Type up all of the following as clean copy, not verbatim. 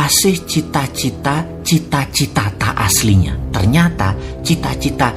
kasih cita-cita tak aslinya. Ternyata cita-cita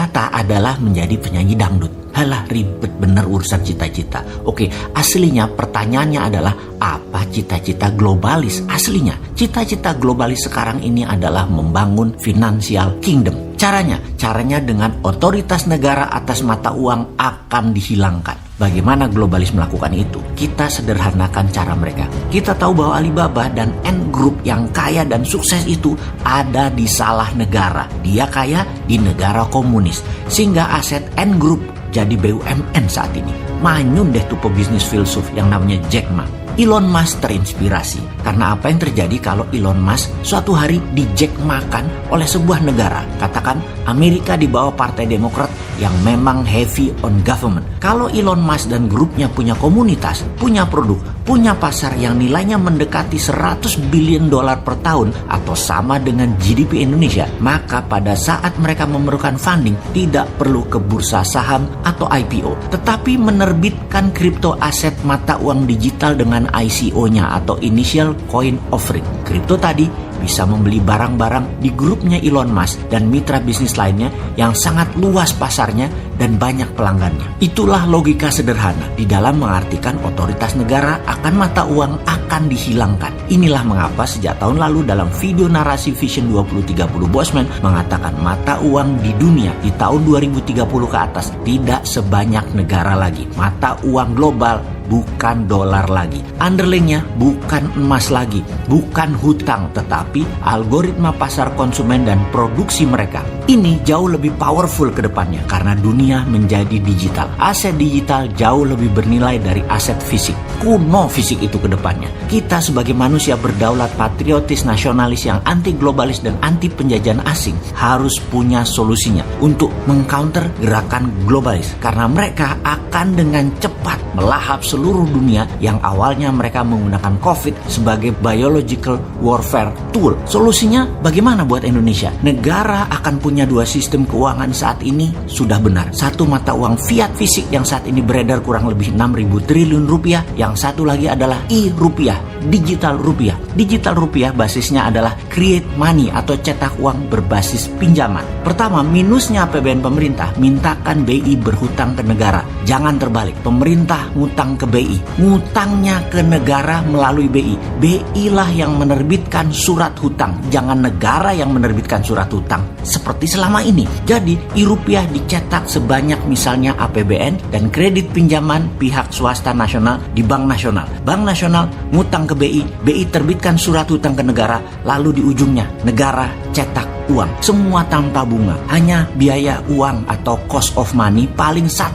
tak adalah menjadi penyanyi dangdut. Halah, ribet bener urusan cita-cita. Oke, aslinya pertanyaannya adalah apa cita-cita globalis aslinya? Cita-cita globalis sekarang ini adalah membangun financial kingdom. Caranya dengan otoritas negara atas mata uang akan dihilangkan. Bagaimana globalis melakukan itu? Kita sederhanakan cara mereka. Kita tahu bahwa Alibaba dan Ant Group yang kaya dan sukses itu ada di salah negara. Dia kaya di negara komunis. Sehingga aset Ant Group jadi BUMN saat ini. Manyun deh tuh pebisnis filsuf yang namanya Jack Ma. Elon Musk terinspirasi karena apa yang terjadi kalau Elon Musk suatu hari di-Jack makan oleh sebuah negara. Katakan Amerika di bawah Partai Demokrat yang memang heavy on government. Kalau Elon Musk dan grupnya punya komunitas, punya produk, punya pasar yang nilainya mendekati 100 billion dolar per tahun atau sama dengan GDP Indonesia, maka pada saat mereka memerlukan funding tidak perlu ke bursa saham atau IPO, tetapi menerbitkan kripto aset mata uang digital dengan ICO-nya atau Initial Coin Offering. Kripto tadi bisa membeli barang-barang di grupnya Elon Musk dan mitra bisnis lainnya yang sangat luas pasarnya dan banyak pelanggannya. Itulah logika sederhana di dalam mengartikan otoritas negara akan mata uang akan dihilangkan. Inilah mengapa sejak tahun lalu dalam video narasi Vision 2030 Bosman mengatakan mata uang di dunia di tahun 2030 ke atas tidak sebanyak negara lagi. Mata uang global bukan dolar lagi. Underlyingnya bukan emas lagi, bukan hutang, tetapi algoritma pasar konsumen dan produksi mereka. Ini jauh lebih powerful ke depannya karena dunia menjadi digital. Aset digital jauh lebih bernilai dari aset fisik. Kuno fisik itu ke depannya. Kita sebagai manusia berdaulat, patriotis, nasionalis yang anti globalis dan anti penjajahan asing harus punya solusinya untuk mengcounter gerakan globalis karena mereka akan dengan cepat melahap seluruh dunia yang awalnya mereka menggunakan COVID sebagai biological warfare tool. Solusinya bagaimana buat Indonesia? Negara akan punya dua sistem keuangan saat ini sudah benar. Satu mata uang fiat fisik yang saat ini beredar kurang lebih 6.000 triliun rupiah. Yang satu lagi adalah e-rupiah, digital rupiah. Digital rupiah basisnya adalah create money atau cetak uang berbasis pinjaman. Pertama, minusnya APBN pemerintah, mintakan BI berhutang ke negara. Jangan terbalik, pemerintah ngutang ke BI, ngutangnya ke negara melalui BI. BI lah yang menerbitkan surat hutang, jangan negara yang menerbitkan surat hutang seperti selama ini. Jadi e-rupiah dicetak sebanyak misalnya APBN dan kredit pinjaman pihak swasta nasional di Bank Nasional. Bank Nasional ngutang ke BI, BI terbitkan surat hutang ke negara, lalu di ujungnya negara cetak uang. Semua tanpa bunga, hanya biaya uang atau cost of money paling 1%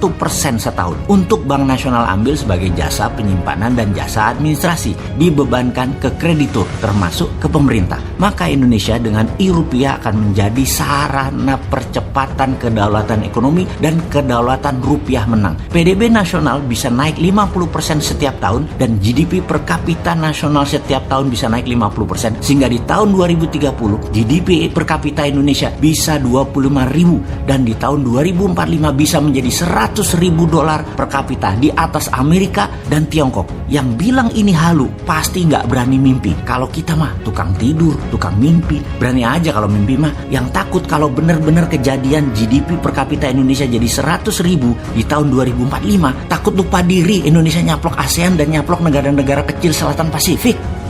setahun. Untuk Bank Nasional ambil sebagai jasa penyimpanan dan jasa administrasi, dibebankan ke kreditur termasuk ke pemerintah. Maka Indonesia dengan e-rupiah akan menjadi sarana percepatan kedaulatan ekonomi dan kedaulatan rupiah menang. PDB nasional bisa naik 50% setiap tahun dan GDP per kapita nasional setiap tahun bisa naik 50%, sehingga di tahun 2030 GDP per kapita Indonesia bisa 25.000 dan di tahun 2045 bisa menjadi 100.000 dolar per kapita di atas Amerika dan Tiongkok. Yang bilang ini halu pasti nggak berani mimpi. Kalau kita mah tukang tidur, tukang mimpi. Berani aja kalau mimpi mah. Yang takut kalau benar-benar kejadian GDP per kapita Indonesia jadi 100.000 di tahun 2045, takut lupa diri Indonesia nyaplok ASEAN dan nyaplok negara-negara kecil selatan Pasifik.